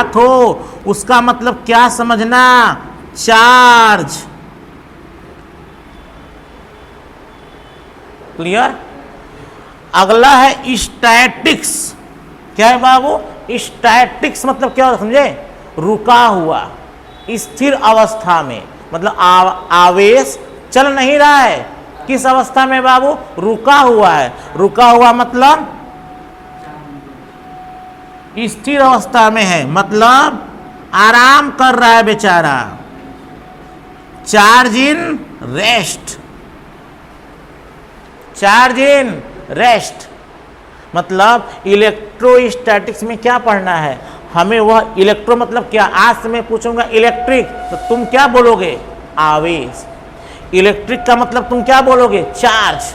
बात हो उसका मतलब क्या समझना, चार्ज। क्लियर। अगला है स्टैटिक्स। क्या है बाबू? स्टैटिक्स मतलब क्या समझे? रुका हुआ, स्थिर अवस्था में, मतलब आवेश चल नहीं रहा है। किस अवस्था में बाबू? रुका हुआ है। रुका हुआ मतलब स्थिर अवस्था में है, मतलब आराम कर रहा है बेचारा। Charge in rest, charge in rest मतलब इलेक्ट्रोस्टैटिक्स में क्या पढ़ना है हमें? वह इलेक्ट्रो मतलब क्या? आज से मैं पूछूंगा इलेक्ट्रिक तो तुम क्या बोलोगे? आवेश। इलेक्ट्रिक का मतलब तुम क्या बोलोगे? चार्ज।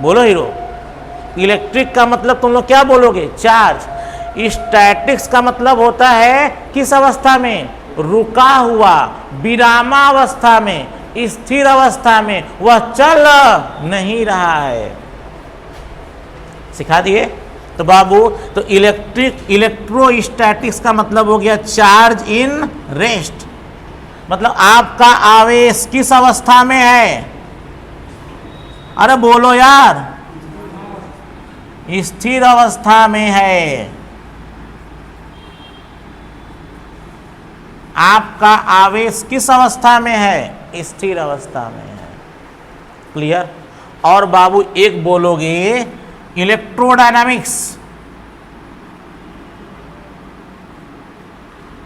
बोलो हीरो। इलेक्ट्रिक का मतलब तुम लोग क्या बोलोगे? चार्ज। स्टैटिक्स का मतलब होता है किस अवस्था में? रुका हुआ, विरामावस्था में, स्थिर अवस्था में, वह चल नहीं रहा है। सिखा दिए? तो बाबू तो इलेक्ट्रोस्टैटिक्स का मतलब हो गया चार्ज इन रेस्ट, मतलब आपका आवेश किस अवस्था में है? अरे बोलो यार, स्थिर अवस्था में है। आपका आवेश किस अवस्था में है? स्थिर अवस्था में है। क्लियर। और बाबू एक बोलोगे इलेक्ट्रोडायनामिक्स।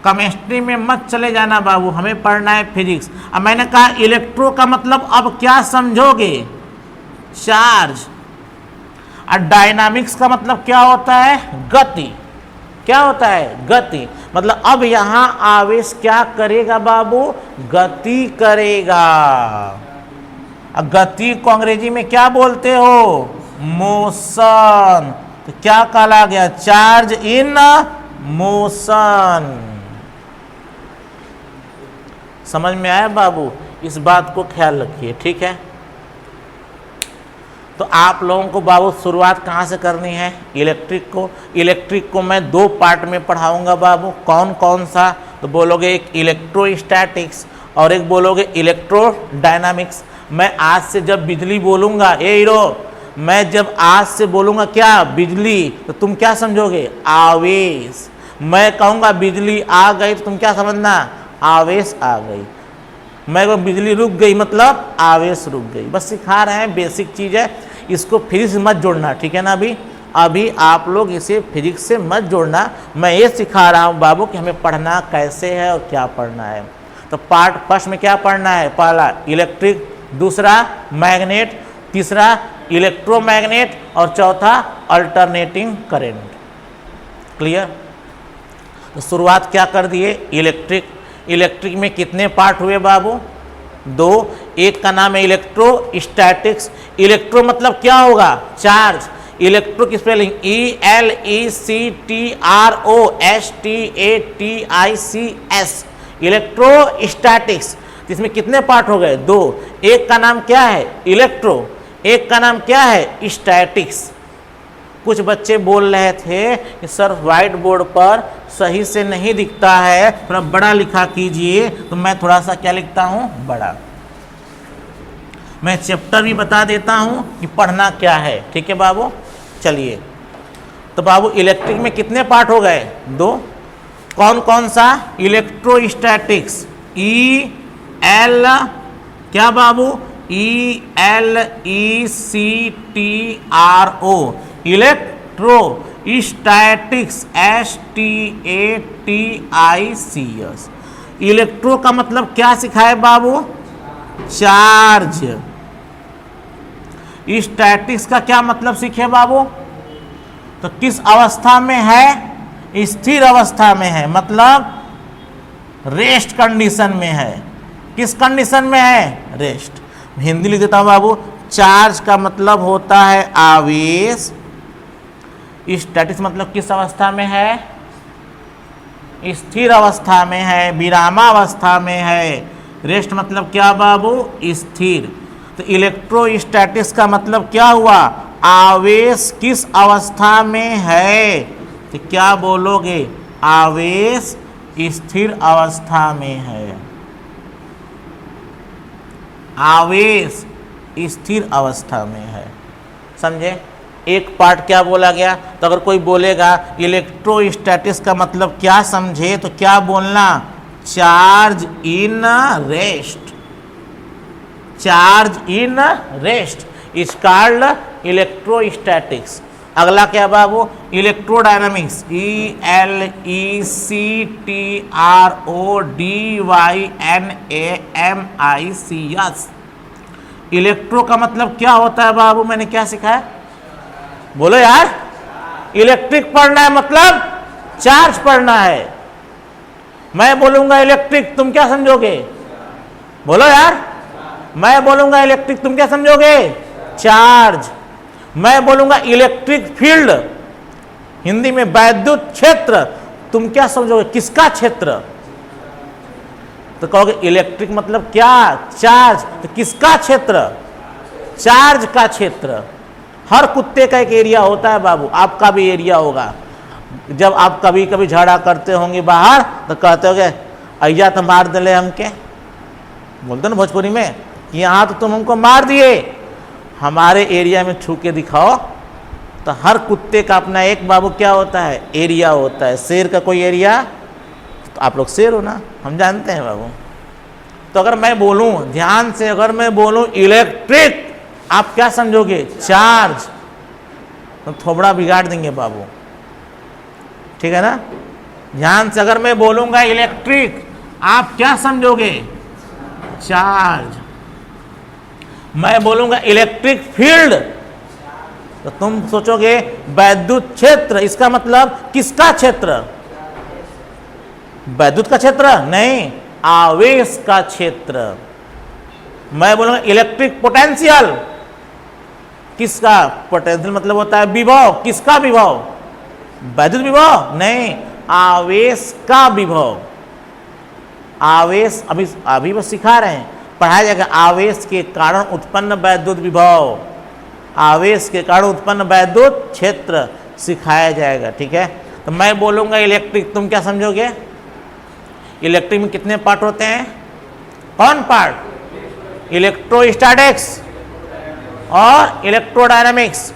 केमिस्ट्री में मत चले जाना बाबू, हमें पढ़ना है फिजिक्स। अब मैंने कहा इलेक्ट्रो का मतलब अब क्या समझोगे? चार्ज। और डायनामिक्स का मतलब क्या होता है? गति। क्या होता है? गति। मतलब अब यहां आवेश क्या करेगा बाबू? गति करेगा। अब गति को अंग्रेजी में क्या बोलते हो? मोशन। तो क्या कहला गया? Charge in motion. समझ में आया बाबू? इस बात को ख्याल रखिए, ठीक है। तो आप लोगों को बाबू शुरुआत कहाँ से करनी है? इलेक्ट्रिक को मैं दो पार्ट में पढ़ाऊंगा बाबू। कौन कौन सा? तो बोलोगे एक इलेक्ट्रोस्टैटिक्स और एक बोलोगे इलेक्ट्रोडायनामिक्स। मैं आज से जब बिजली बोलूंगा, ए हीरो, मैं जब आज से बोलूंगा क्या? बिजली, तो तुम क्या समझोगे? आवेश। मैं कहूंगा बिजली आ गई तो तुम क्या समझना? आवेश आ गई। मैं को बिजली रुक गई मतलब आवेश रुक गई। बस सिखा रहे हैं, बेसिक चीज़ है, इसको फिजिक्स मत जोड़ना, ठीक है ना। अभी आप लोग इसे फिजिक्स से मत जोड़ना। मैं ये सिखा रहा हूँ बाबू कि हमें पढ़ना कैसे है और क्या पढ़ना है। तो पार्ट फर्स्ट में क्या पढ़ना है? पहला इलेक्ट्रिक, दूसरा मैग्नेट, तीसरा इलेक्ट्रोमैग्नेट और चौथा अल्टरनेटिंग करंट। क्लियर। तो शुरुआत क्या कर दिए? इलेक्ट्रिक में कितने पार्ट हुए बाबू? दो। एक का नाम है इलेक्ट्रोस्टैटिक्स। इलेक्ट्रो मतलब क्या होगा? चार्ज। इलेक्ट्रो की स्पेलिंग ELECTROSTATICS, इलेक्ट्रोस्टैटिक्स। इसमें कितने पार्ट हो गए? दो। एक का नाम क्या है? इलेक्ट्रो, एक का नाम क्या है? स्टैटिक्स। कुछ बच्चे बोल रहे थे कि सर व्हाइट बोर्ड पर सही से नहीं दिखता है, थोड़ा बड़ा लिखा कीजिए। तो मैं थोड़ा सा क्या लिखता हूँ? बड़ा। मैं चैप्टर भी बता देता हूँ कि पढ़ना क्या है, ठीक है बाबू। चलिए, तो बाबू इलेक्ट्रिक में कितने पार्ट हो गए? दो। कौन कौन सा? इलेक्ट्रोस्टैटिक्स, EL, क्या बाबू? ELECTRO, electro. Statics, STATICS। Electro का मतलब क्या सिखाए बाबू? चार्ज। स्टैटिक्स का क्या मतलब सीखे बाबू? तो किस अवस्था में है? स्थिर अवस्था में है, मतलब रेस्ट कंडीशन में है। किस कंडीशन में है? रेस्ट। हिंदी लिख देता हूं बाबू। चार्ज का मतलब होता है आवेश। स्टैटिक्स मतलब किस अवस्था में है? स्थिर अवस्था में है, विरामावस्था में है। रेस्ट मतलब क्या बाबू? स्थिर। तो इलेक्ट्रोस्टैटिक्स का मतलब क्या हुआ? आवेश किस अवस्था में है? तो क्या बोलोगे? आवेश स्थिर अवस्था में है। आवेश स्थिर अवस्था में है। समझे? एक पार्ट क्या बोला गया? तो अगर कोई बोलेगा इलेक्ट्रोस्टैटिक्स का मतलब क्या समझे, तो क्या बोलना? Charge in rest. Charge in rest is called electrostatics. अगला क्या बाबू? इलेक्ट्रोडायनामिक्स। ELECTRODYNAMICS। इलेक्ट्रो का मतलब क्या होता है बाबू? मैंने क्या सिखाया? बोलो यार। इलेक्ट्रिक पढ़ना है मतलब चार्ज पढ़ना है। मैं बोलूंगा इलेक्ट्रिक, तुम क्या समझोगे? बोलो यार। मैं बोलूंगा इलेक्ट्रिक, तुम क्या समझोगे? चार्ज। मैं बोलूंगा इलेक्ट्रिक फील्ड, हिंदी में वैद्युत क्षेत्र, तुम क्या समझोगे? किसका क्षेत्र? तो कहोगे इलेक्ट्रिक मतलब क्या? चार्ज। तो किसका क्षेत्र? चार्ज का क्षेत्र। हर कुत्ते का एक एरिया होता है बाबू, आपका भी एरिया होगा। जब आप कभी कभी झगड़ा करते होंगे बाहर, तो कहते होगे अय्या तो मार दिले हमके, बोलते ना भोजपुरी में, यहाँ तो तुम हमको मार दिए, हमारे एरिया में छू के दिखाओ। तो हर कुत्ते का अपना एक बाबू क्या होता है? एरिया होता है। शेर का कोई एरिया? तो आप लोग शेर हो ना, हम जानते हैं बाबू। तो अगर मैं बोलूं, ध्यान से, अगर मैं बोलूं इलेक्ट्रिक, आप क्या समझोगे? चार्ज। तो थोबड़ा बिगाड़ देंगे बाबू, ठीक है ना? ध्यान से, अगर मैं बोलूंगा इलेक्ट्रिक, आप क्या समझोगे? चार्ज। मैं बोलूंगा इलेक्ट्रिक फील्ड, तो तुम सोचोगे वैद्युत क्षेत्र। इसका मतलब किसका क्षेत्र? वैद्युत का क्षेत्र नहीं, आवेश का क्षेत्र। मैं बोलूंगा इलेक्ट्रिक पोटेंशियल, किसका? पोटेंशियल मतलब होता है विभव। किसका विभव? वैद्युत विभव नहीं, आवेश का विभव। आवेश अभी बस सिखा रहे हैं, पढ़ाया जाएगा। आवेश के कारण उत्पन्न वैद्युत विभव, आवेश के कारण उत्पन्न वैद्युत क्षेत्र सिखाया जाएगा, ठीक है? तो मैं बोलूंगा इलेक्ट्रिक, तुम क्या समझोगे? इलेक्ट्रिक में कितने पार्ट होते हैं? कौन पार्ट? इलेक्ट्रोस्टैटिक्स और इलेक्ट्रोडायनामिक्स।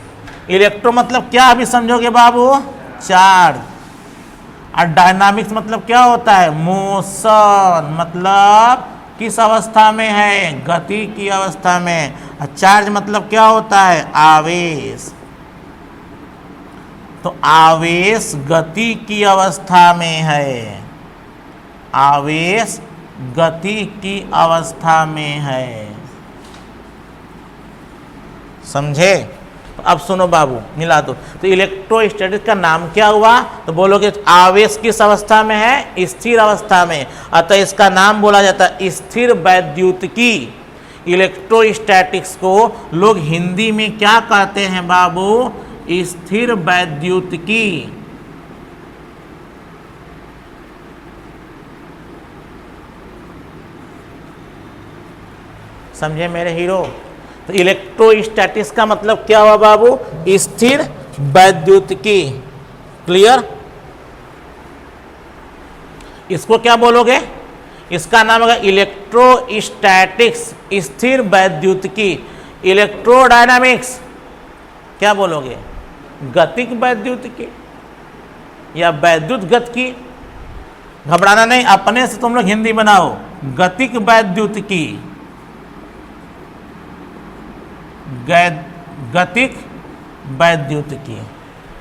इलेक्ट्रो मतलब क्या अभी समझोगे बाबू? चार्ज। और डायनामिक्स मतलब क्या होता है? मोशन। मतलब किस अवस्था में है? गति की अवस्था में। और चार्ज मतलब क्या होता है? आवेश। तो आवेश गति की अवस्था में है। आवेश गति की अवस्था में है। समझे? तो अब सुनो बाबू, मिला दो। तो इलेक्ट्रोस्टैटिक्स का नाम क्या हुआ? तो बोलोगे आवेश किस अवस्था में है? स्थिर अवस्था में। अतः इसका नाम बोला जाता है स्थिर वैद्युतिकी। इलेक्ट्रोस्टैटिक्स को लोग हिंदी में क्या कहते हैं बाबू? स्थिर वैद्युतिकी। समझे मेरे हीरो? तो इलेक्ट्रोस्टैटिक्स का मतलब क्या हुआ बाबू? स्थिर वैद्युतिकी। क्लियर? इसको क्या बोलोगे? इसका नाम होगा इलेक्ट्रोस्टैटिक्स, स्थिर वैद्युतिकी। इलेक्ट्रोडायनामिक्स क्या बोलोगे? गतिक वैद्युतिकी या वैद्युत गतिकी। घबराना नहीं, अपने से तुम लोग हिंदी बनाओ। गतिक वैद्युतिकी, गतिक वैद्युतिकी।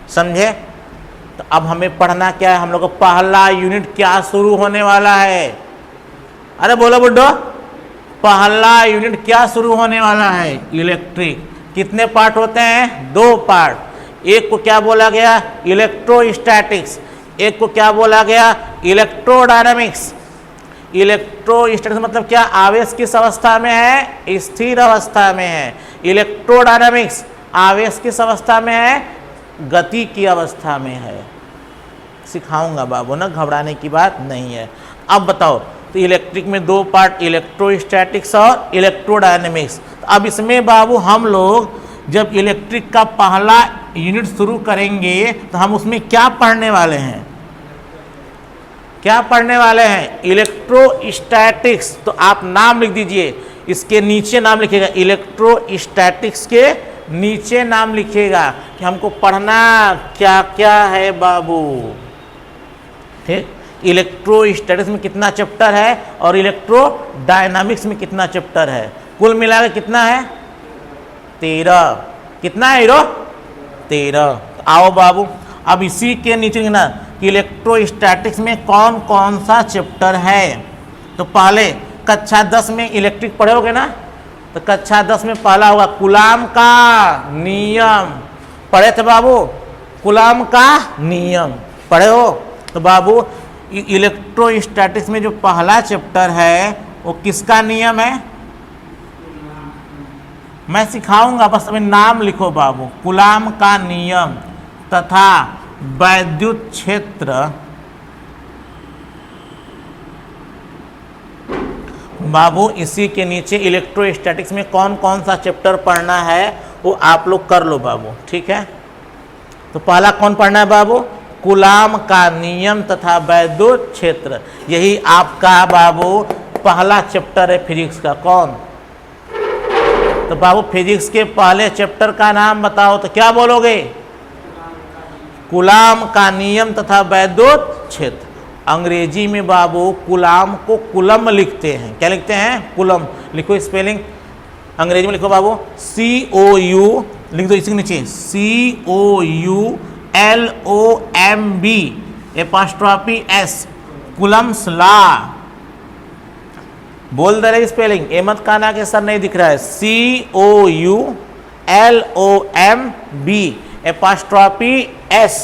समझे? तो अब हमें पढ़ना क्या है? हम लोग का पहला यूनिट क्या शुरू होने वाला है? अरे बोलो बुड्ढो, पहला यूनिट क्या शुरू होने वाला है? इलेक्ट्रिक। कितने पार्ट होते हैं? 2 पार्ट। एक को क्या बोला गया? इलेक्ट्रोस्टैटिक्स। एक को क्या बोला गया? इलेक्ट्रोडायनामिक्स। इलेक्ट्रोस्टैटिक्स मतलब क्या? आवेश किस अवस्था में है? स्थिर अवस्था में है। इलेक्ट्रोडायनामिक्स आवेश किस अवस्था में है? गति की अवस्था में है। सिखाऊंगा बाबू ना, घबराने की बात नहीं है। अब बताओ, तो इलेक्ट्रिक में 2 पार्ट, इलेक्ट्रोस्टैटिक्स और इलेक्ट्रोडायनामिक्स। तो अब इसमें बाबू हम लोग जब इलेक्ट्रिक का पहला यूनिट शुरू करेंगे तो हम उसमें क्या पढ़ने वाले हैं? क्या पढ़ने वाले हैं? इलेक्ट्रोस्टैटिक्स। तो आप नाम लिख दीजिए, इसके नीचे नाम लिखिएगा, इलेक्ट्रोस्टैटिक्स के नीचे नाम लिखिएगा कि हमको पढ़ना क्या क्या है बाबू। ठीक, इलेक्ट्रोस्टैटिक्स में कितना चैप्टर है और इलेक्ट्रोडायनामिक्स में कितना चैप्टर है, कुल मिलाकर कितना है? 13। कितना है हीरो? 13। आओ बाबू, अब इसी के नीचे लिखना कि इलेक्ट्रोस्टैटिक्स में कौन कौन सा चैप्टर है। तो पहले कक्षा 10 में इलेक्ट्रिक पढ़े होगे ना, तो कक्षा 10 में पहला होगा कूलाम का नियम। पढ़े थे बाबू? कूलाम का नियम पढ़े हो? तो बाबू इलेक्ट्रोस्टैटिक्स में जो पहला चैप्टर है वो किसका नियम है? मैं सिखाऊंगा, बस अभी नाम लिखो बाबू। कूलाम का नियम तथा वैद्युत क्षेत्र। बाबू इसी के नीचे इलेक्ट्रोस्टैटिक्स में कौन कौन सा चैप्टर पढ़ना है वो आप लोग कर लो बाबू, ठीक है। तो पहला कौन पढ़ना है बाबू? कूलाम का नियम तथा वैद्युत क्षेत्र। यही आपका बाबू पहला चैप्टर है फिजिक्स का। कौन? तो बाबू फिजिक्स के पहले चैप्टर का नाम बताओ, तो क्या बोलोगे? कूलाम का नियम तथा वैद्युत क्षेत्र। अंग्रेजी में बाबू कूलाम को कूलम लिखते हैं। क्या लिखते हैं? कूलम। लिखो स्पेलिंग अंग्रेजी में लिखो बाबू, COU लिख दो, इसके नीचे COULOMB apostrophe S, Coulomb's law. बोल दे रहे स्पेलिंग, ए मत कहना कि सर नहीं दिख रहा है। COULOMB apostrophe S,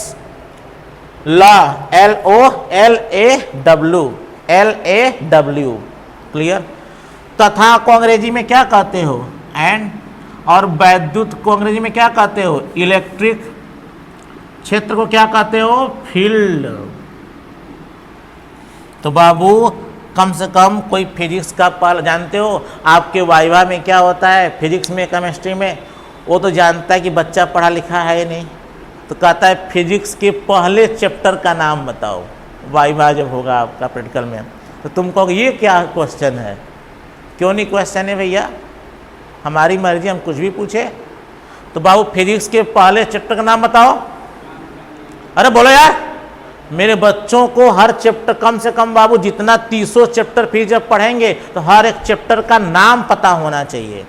law LOLAW। Clear? तथा को अंग्रेजी में क्या कहते हो? एंड। और वैद्युत को अंग्रेजी में क्या कहते हो? इलेक्ट्रिक। क्षेत्र को क्या कहते हो? फील्ड। तो बाबू कम से कम कोई फिजिक्स का पहला जानते हो? आपके वाइवा में क्या होता है फिजिक्स में, केमिस्ट्री में? वो तो जानता है कि बच्चा पढ़ा लिखा है नहीं, तो कहता है फिजिक्स के पहले चैप्टर का नाम बताओ। वाइवा जब होगा आपका प्रैक्टिकल में, तो तुम कहोगे ये क्या क्वेश्चन है? क्यों नहीं क्वेश्चन है भैया, हमारी मर्जी, हम कुछ भी पूछे। तो बाबू फिजिक्स के पहले चैप्टर का नाम बताओ। अरे बोलो यार, मेरे बच्चों को हर चैप्टर कम से कम बाबू जितना 300 चैप्टर फिर जब पढ़ेंगे तो हर एक चैप्टर का नाम पता होना चाहिए,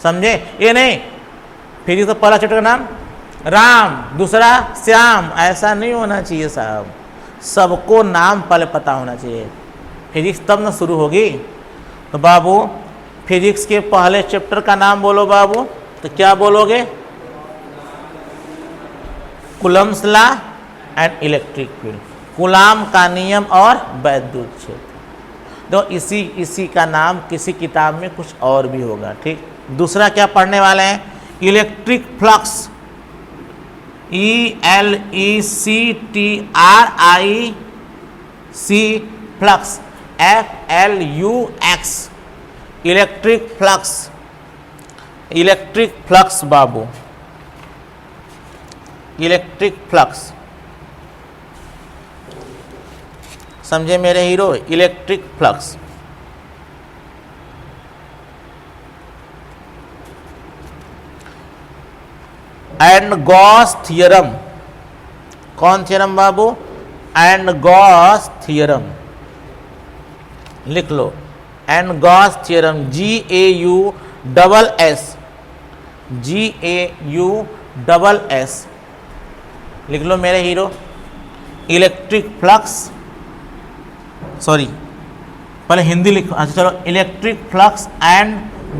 समझे? ये नहीं फिजिक्स का पहला चैप्टर का नाम राम, दूसरा श्याम, ऐसा नहीं होना चाहिए साहब। सबको नाम पहले पता होना चाहिए, फिजिक्स तब ना शुरू होगी। तो बाबू फिजिक्स के पहले चैप्टर का नाम बोलो बाबू, तो क्या बोलोगे? Coulomb's law and electric field, coulomb का नियम और वैद्युत क्षेत्र। तो इसी का नाम किसी किताब में कुछ और भी होगा, ठीक। दूसरा क्या पढ़ने वाले हैं? Electric flux, ELECTRIC flux, FLUX, electric flux. Electric flux बाबू, इलेक्ट्रिक फ्लक्स, समझे मेरे hero? Electric flux. And Gauss theorem. कौन थ्योरम बाबू? And Gauss theorem. लिख लो, एंड गॉस थियरम, GAUSS। लिख लो मेरे हीरो। इलेक्ट्रिक फ्लक्स, सॉरी पहले हिंदी लिखो, अच्छा चलो। Electric flux and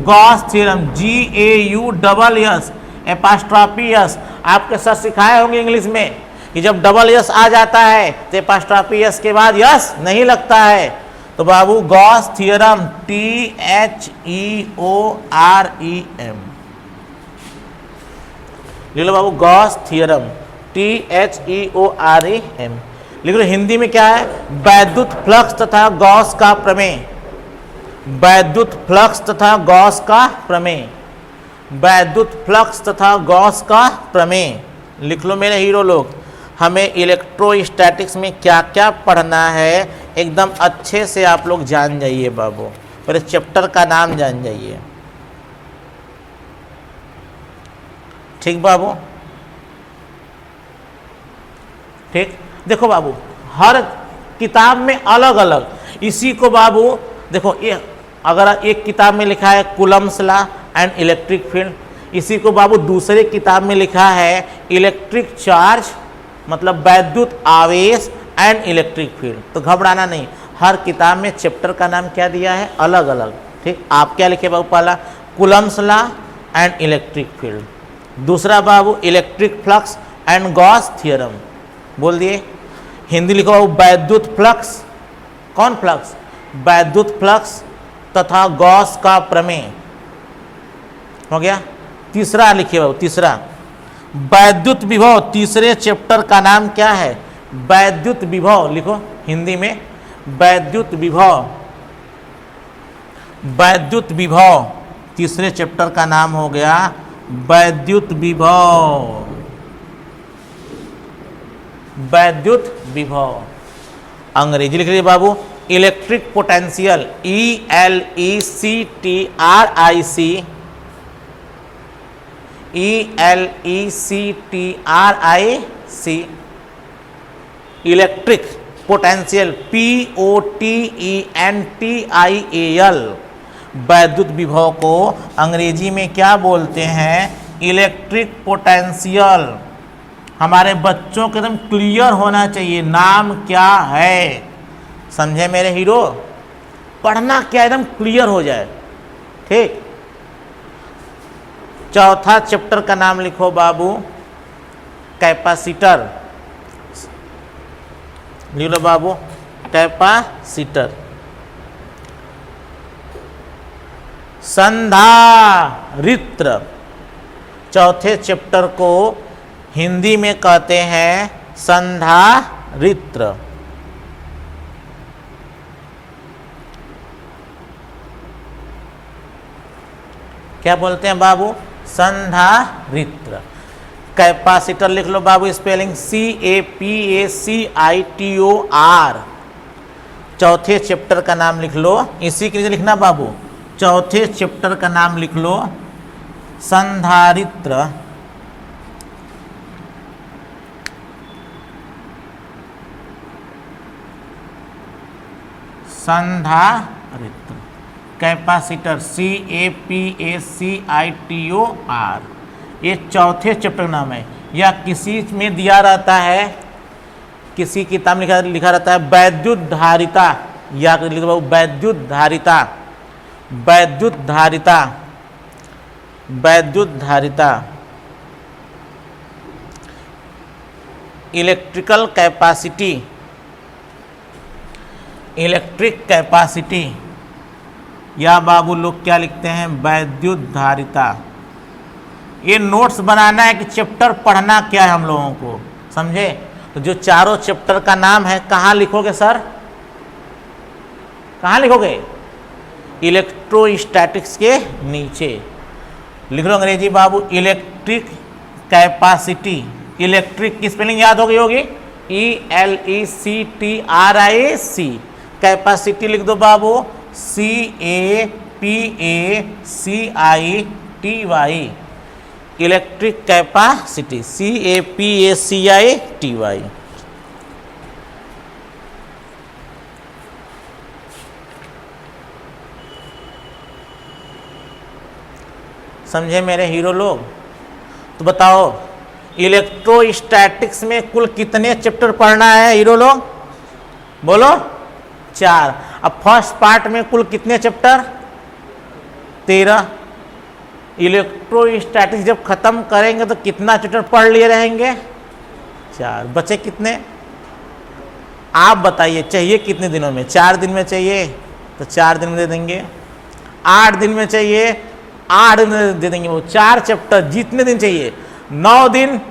Gauss theorem, GAUSS apostrophe S। आपके सर सिखाए होंगे इंग्लिश में कि जब डबल S आ जाता है तो एपॉस्ट्रॉफी S के बाद यस नहीं लगता है। तो बाबू गॉस थ्योरम, THEOREM। लिख लो बाबू गॉस थ्योरम, THEOREM। लिख लो हिंदी में क्या है? वैद्युत फ्लक्स तथा गॉस का प्रमेय। वैद्युत फ्लक्स तथा गॉस का प्रमेय, वैद्युत फ्लक्स तथा गॉस का प्रमेय। लिख लो मेरे हीरो लोग। हमें इलेक्ट्रोस्टैटिक्स में क्या क्या पढ़ना है एकदम अच्छे से आप लोग जान जाइए बाबू, पहले चैप्टर का नाम जान जाइए। ठीक बाबू, ठीक। देखो बाबू, हर किताब में अलग अलग, इसी को बाबू देखो, ये अगर एक किताब में लिखा है Coulomb's law and electric field, इसी को बाबू दूसरे किताब में लिखा है इलेक्ट्रिक चार्ज, मतलब वैद्युत आवेश एंड इलेक्ट्रिक फील्ड। तो घबराना नहीं, हर किताब में चैप्टर का नाम क्या दिया है, अलग अलग। ठीक, आप क्या लिखे बाबू, पहला Coulomb's law and electric field, दूसरा बाबू electric flux and Gauss theorem, बोल दिए। हिंदी लिखो बाबू वैद्युत फ्लक्स, कौन फ्लक्स, वैद्युत फ्लक्स तथा गॉस का प्रमेय, हो गया। तीसरा लिखिए बाबू, तीसरा वैद्युत विभव, तीसरे चैप्टर का नाम क्या है, वैद्युत विभव, लिखो हिंदी में वैद्युत विभव, वैद्युत विभव, तीसरे चैप्टर का नाम हो गया वैद्युत विभव, वैद्युत विभव। अंग्रेजी लिख लीजिए बाबू electric potential, ELECTRIC, electric potential POTENTIAL, वैद्युत विभव को अंग्रेजी में क्या बोलते हैं, इलेक्ट्रिक पोटेंशियल। हमारे बच्चों को एकदम क्लियर होना चाहिए नाम क्या है, समझे मेरे हीरो, पढ़ना क्या एकदम क्लियर हो जाए। ठीक, चौथा चैप्टर का नाम लिखो बाबू कैपेसिटर, लिख लो बाबू कैपेसिटर। संधारित्र, चौथे चैप्टर को हिंदी में कहते हैं संधारित्र। क्या बोलते हैं बाबू, संधारित्र। कैपेसिटर लिख लो बाबू स्पेलिंग CAPACITOR, चौथे चैप्टर का नाम लिख लो, इसी के लिए लिखना बाबू, चौथे चैप्टर का नाम लिख लो संधारित्र। संधारित्र, कैपेसिटर CAPACITOR, ये चौथे चैप्टर का नाम है। या किसी में दिया रहता है, किसी किताब में लिखा रहता है वैद्युत धारिता, या लिखो बाबू वैद्युत धारिता, वैद्युत धारिता, वैद्युत धारिता। इलेक्ट्रिकल कैपेसिटी, इलेक्ट्रिक कैपेसिटी, या बाबू लोग क्या लिखते हैं वैद्युत धारिता। ये नोट्स बनाना है कि चैप्टर पढ़ना क्या है हम लोगों को, समझे। तो जो चारों चैप्टर का नाम है कहाँ लिखोगे सर, कहाँ लिखोगे, इलेक्ट्रोस्टैटिक्स के नीचे लिख लो अंग्रेजी बाबू इलेक्ट्रिक कैपेसिटी। इलेक्ट्रिक की स्पेलिंग याद हो गई होगी, ELECTRIC, कैपेसिटी लिख दो बाबू CAPACITY, इलेक्ट्रिक कैपेसिटी CAPACITY। समझे मेरे हीरो लोग। तो बताओ इलेक्ट्रोस्टैटिक्स में कुल कितने चैप्टर पढ़ना है हीरो लोग, बोलो 4। अब फर्स्ट पार्ट में कुल कितने चैप्टर, 13। इलेक्ट्रोस्टैटिक्स जब खत्म करेंगे तो कितना चैप्टर पढ़ लिए रहेंगे, 4। बचे कितने आप बताइए, चाहिए कितने दिनों में, 4 दिन में चाहिए तो 4 दिन में दे देंगे, 8 दिन में चाहिए 8 दिन में दे देंगे, वो 4 चैप्टर जितने दिन चाहिए। 9 दिन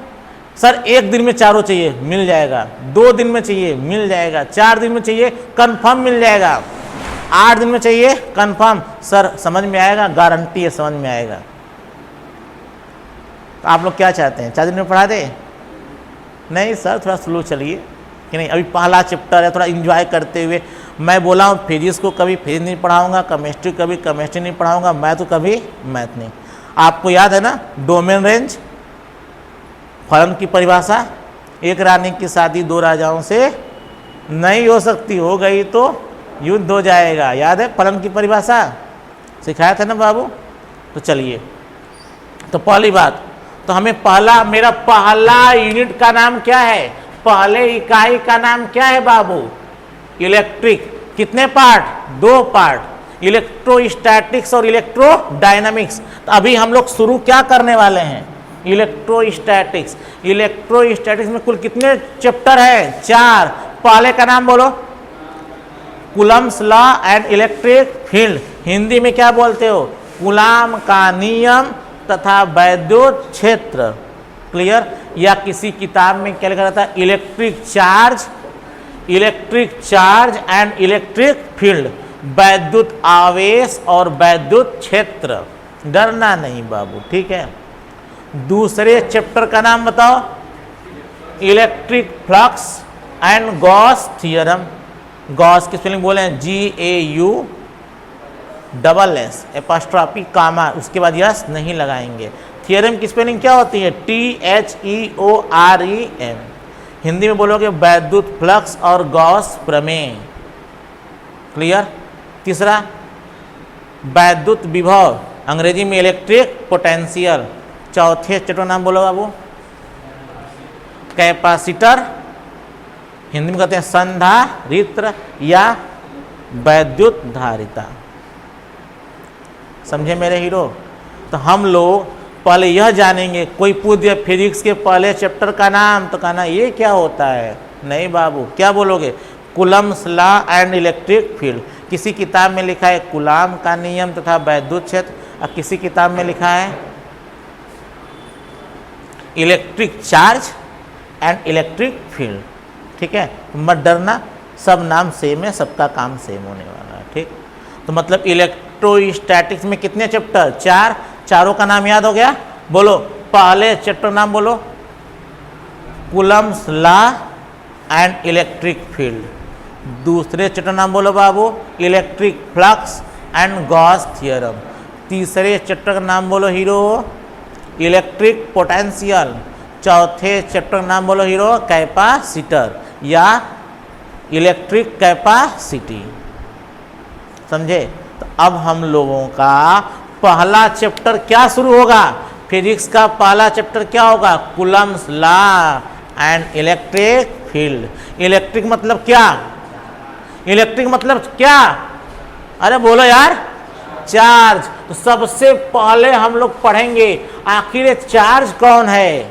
सर 1 दिन में चारों चाहिए, मिल जाएगा। 2 दिन में चाहिए, मिल जाएगा। 4 दिन में चाहिए, कंफर्म मिल जाएगा। 8 दिन में चाहिए, कंफर्म। सर समझ में आएगा, गारंटी है समझ में आएगा। तो आप लोग क्या चाहते हैं, 4 दिन में पढ़ा दे, नहीं सर, थोड़ा स्लो चलिए कि नहीं, अभी पहला चैप्टर है, थोड़ा एंजॉय करते हुए। मैं बोला हूँ फिजिक्स को कभी फिजिक्स नहीं पढ़ाऊंगा, केमिस्ट्री कभी केमिस्ट्री नहीं पढ़ाऊंगा, मैथ तो कभी मैथ नहीं। आपको याद है ना डोमेन रेंज, फलन की परिभाषा, एक रानी की शादी दो राजाओं से नहीं हो सकती, हो गई तो युद्ध हो जाएगा। याद है फलन की परिभाषा, सिखाया था ना बाबू। तो चलिए, तो पहली बात, तो हमें मेरा पहला यूनिट का नाम क्या है, पहले इकाई का नाम क्या है बाबू, इलेक्ट्रिक। कितने पार्ट, दो पार्ट, इलेक्ट्रोस्टैटिक्स और इलेक्ट्रोडायनामिक्स। तो अभी हम लोग शुरू क्या करने वाले हैं, इलेक्ट्रोस्टैटिक्स। इलेक्ट्रोस्टैटिक्स में कुल कितने चैप्टर है, 4। पहले का नाम बोलो, Coulomb's law and electric field. Hindi में क्या बोलते हो, कूलाम का नियम तथा वैद्युत क्षेत्र। क्लियर। या किसी किताब में क्या लिखा रहता है, electric charge and electric field, वैद्युत आवेश और वैद्युत क्षेत्र। डरना नहीं बाबू, ठीक है। दूसरे चैप्टर का नाम बताओ, electric flux and Gauss theorem. Gauss की स्पेलिंग बोले GAUSS एपोस्ट्रोफी कामा, उसके बाद यस नहीं लगाएंगे। थियरम की स्पेलिंग क्या होती है, THEOREM। हिंदी में बोलोगे वैद्युत फ्लक्स और गॉस प्रमेय। क्लियर। तीसरा वैद्युत विभव, अंग्रेजी में इलेक्ट्रिक पोटेंशियल। चौथे चैप्टर नाम बोलो बाबू, कैपेसिटर, हिंदी में कहते हैं संधारित्र या वैद्युत धारिता। समझे मेरे हीरो। तो हम लोग पहले यह जानेंगे, कोई पूछ दिया फिजिक्स के पहले चैप्टर का नाम, तो कहना ये क्या होता है, नहीं बाबू, क्या बोलोगे, Coulomb's law and electric field. किसी किताब में लिखा है कूलाम का नियम तथा वैद्युत क्षेत्र, और किसी किताब में लिखा है electric charge and electric field. ठीक है, मत डरना, सब नाम सेम है, सबका काम सेम होने वाला है। ठीक, तो मतलब इलेक्ट्रोस्टैटिक्स में कितने चैप्टर, 4। चारों का नाम याद हो गया। बोलो पहले चैप्टर नाम बोलो, Coulomb's law and electric field. दूसरे चैप्टर नाम बोलो बाबू, electric flux and Gauss theorem. तीसरे चैप्टर का नाम बोलो हीरो, इलेक्ट्रिक पोटेंशियल। चौथे चैप्टर का नाम बोलो हीरो, कैपेसिटर या इलेक्ट्रिक कैपेसिटी। समझे। तो अब हम लोगों का पहला चैप्टर क्या शुरू होगा, फिजिक्स का पहला चैप्टर क्या होगा, Coulomb's law and electric field. Electric मतलब क्या, इलेक्ट्रिक मतलब क्या, अरे बोलो यार, चार्ज। तो सबसे पहले हम लोग पढ़ेंगे आखिर ये चार्ज कौन है।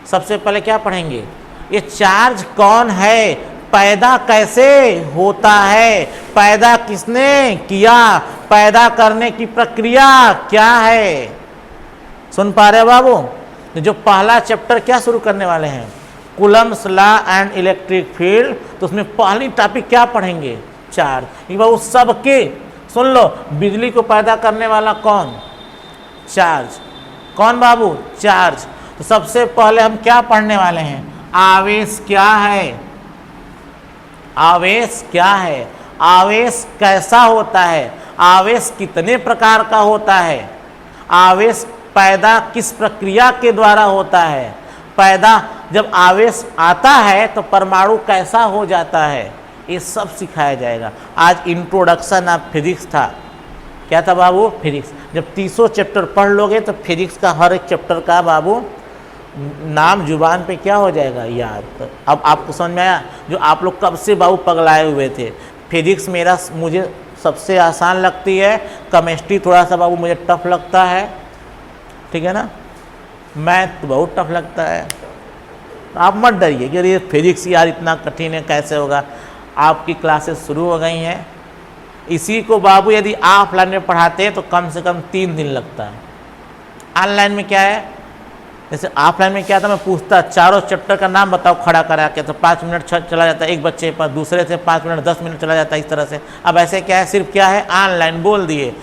सबसे पहले क्या पढ़ेंगे, ये चार्ज कौन है, पैदा कैसे होता है, पैदा किसने किया, पैदा करने की प्रक्रिया क्या है। सुन पा रहे हो बाबू। तो जो पहला चैप्टर क्या शुरू करने वाले हैं, Coulomb's law and electric field. तो उसमें पहली टॉपिक क्या पढ़ेंगे, चार्ज। ये बाबू सबके सुन लो, बिजली को पैदा करने वाला कौन, चार्ज। कौन बाबू, चार्ज। तो सबसे पहले हम क्या पढ़ने वाले हैं, आवेश क्या है, आवेश क्या है, आवेश कैसा होता है, आवेश कितने प्रकार का होता है, आवेश पैदा किस प्रक्रिया के द्वारा होता है, पैदा जब आवेश आता है तो परमाणु कैसा हो जाता है, ये सब सिखाया जाएगा। आज इंट्रोडक्शन ऑफ फिजिक्स था, क्या था बाबू, फिजिक्स। जब 300 चैप्टर पढ़ लोगे तो फिजिक्स का हर एक चैप्टर का बाबू नाम जुबान पे क्या हो जाएगा, याद। तो अब आपको समझ में आया, जो आप लोग कब से बाबू पगलाए हुए थे। फिजिक्स मुझे सबसे आसान लगती है, केमिस्ट्री थोड़ा सा बाबू मुझे टफ लगता है, ठीक है ना, मैथ तो बहुत टफ लगता है। आप मत डरिए कि ये फिजिक्स यार इतना कठिन है, कैसे होगा। आपकी क्लासेस शुरू हो गई हैं। इसी को बाबू यदि ऑफलाइन में पढ़ाते हैं तो कम से कम 3 दिन लगता है। ऑनलाइन में क्या है, जैसे ऑफलाइन में क्या था, मैं पूछता चारों चैप्टर का नाम बताओ खड़ा करा के, तो 5 मिनट चला जाता है एक बच्चे पर, दूसरे से 5 मिनट 10 मिनट चला जाता है, इस तरह से। अब ऐसे क्या है, सिर्फ क्या है, ऑनलाइन बोल दिए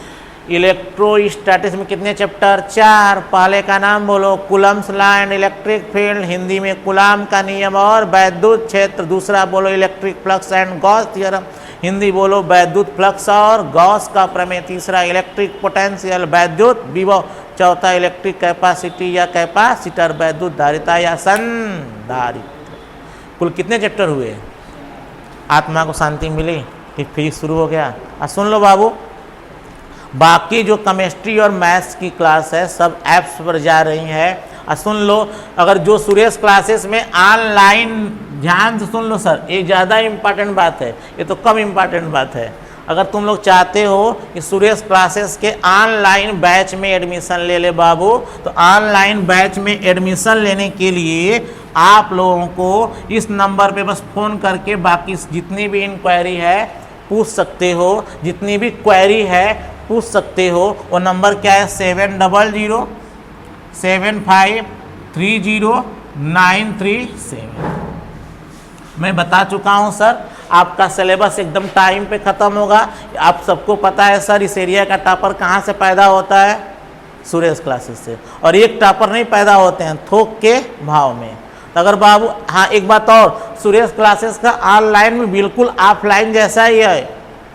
इलेक्ट्रोस्टैटिक्स में कितने चैप्टर? 4। पहले का नाम बोलो, Coulomb's law and electric field, Hindi में कूलाम का नियम और वैद्युत क्षेत्र। दूसरा बोलो electric flux and Gauss theorem, Hindi बोलो वैद्युत फ्लक्स और गॉस का प्रमेय। तीसरा इलेक्ट्रिक पोटेंशियल, वैद्युत विभव। चौथा इलेक्ट्रिक कैपेसिटी या कैपेसिटर, वैद्युत धारिता या संधारित्र। कुल कितने चैप्टर हुए? आत्मा को शांति मिली कि फिजिक्स शुरू हो गया। अब सुन लो बाबू, बाकी जो केमिस्ट्री और मैथ्स की क्लास है सब ऐप्स पर जा रही है। और सुन लो, अगर जो सुरेश क्लासेस में ऑनलाइन, ध्यान से सुन लो सर, ये ज़्यादा इम्पॉर्टेंट बात है, ये तो कम इम्पॉर्टेंट बात है। अगर तुम लोग चाहते हो कि सुरेश क्लासेस के ऑनलाइन बैच में एडमिशन ले ले बाबू, तो ऑनलाइन बैच में एडमिशन लेने के लिए आप लोगों को इस नंबर पे बस फ़ोन करके बाकी जितनी भी इंक्वायरी है पूछ सकते हो, जितनी भी क्वेरी है पूछ सकते हो। वो नंबर क्या है? 700075309337। मैं बता चुका हूँ सर, आपका सिलेबस एकदम टाइम पे ख़त्म होगा। आप सबको पता है सर, इस एरिया का टॉपर कहाँ से पैदा होता है? सुरेश क्लासेस से। और एक टॉपर नहीं पैदा होते हैं थोक के भाव में। तो अगर बाबू, हाँ एक बात और, सुरेश क्लासेस का ऑनलाइन में बिल्कुल ऑफलाइन जैसा ही है,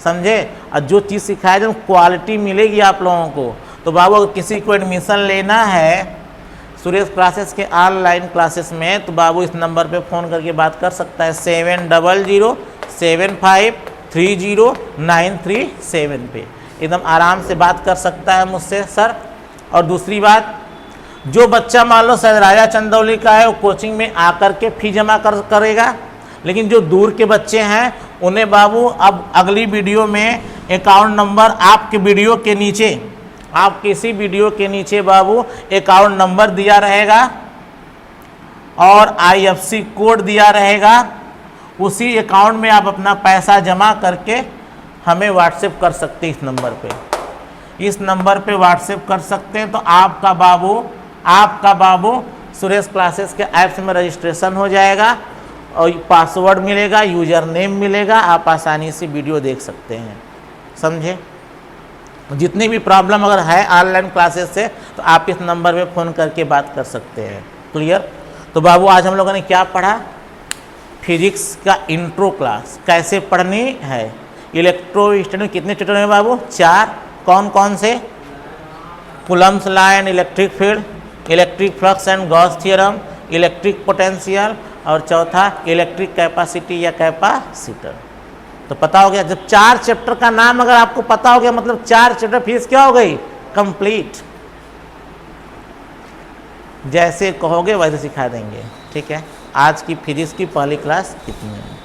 समझे? और जो चीज़ सिखाया जाए क्वालिटी मिलेगी आप लोगों को। तो बाबू अगर किसी को एडमिशन लेना है सुरेश क्लासेस के ऑनलाइन क्लासेस में, तो बाबू इस नंबर पे फ़ोन करके बात कर सकता है, 7007530937 पे एकदम आराम से बात कर सकता है मुझसे सर। और दूसरी बात, जो बच्चा मान लो शायद राजा चंदौली का है, वो कोचिंग में आकर के फ़ी जमा करेगा, लेकिन जो दूर के बच्चे हैं उन्हें बाबू अब अगली वीडियो में अकाउंट नंबर आपके वीडियो के नीचे, आप किसी वीडियो के नीचे बाबू अकाउंट नंबर दिया रहेगा और IFSC कोड दिया रहेगा। उसी अकाउंट में आप अपना पैसा जमा करके हमें व्हाट्सएप कर सकते हैं। इस नंबर पे, इस नंबर पे व्हाट्सएप कर सकते हैं। तो आपका बाबू सुरेश क्लासेस के ऐप्स में रजिस्ट्रेशन हो जाएगा और पासवर्ड मिलेगा, यूज़र नेम मिलेगा, आप आसानी से वीडियो देख सकते हैं, समझे? जितनी भी प्रॉब्लम अगर है ऑनलाइन क्लासेस से, तो आप इस नंबर पे फ़ोन करके बात कर सकते हैं। क्लियर? तो बाबू आज हम लोगों ने क्या पढ़ा? फिजिक्स का इंट्रो क्लास कैसे पढ़नी है। इलेक्ट्रोस्टैटिक्स में कितने चैप्टर हैं बाबू? 4। कौन कौन से? Coulomb's law and electric field, electric flux and Gauss theorem, electric potential, और चौथा इलेक्ट्रिक कैपेसिटी या कैपेसिटर। तो पता हो गया, जब 4 चैप्टर का नाम अगर आपको पता हो गया, मतलब 4 चैप्टर फीस क्या हो गई? कंप्लीट। जैसे कहोगे वैसे सिखा देंगे। ठीक है, आज की फिजिक्स की पहली क्लास इतनी है।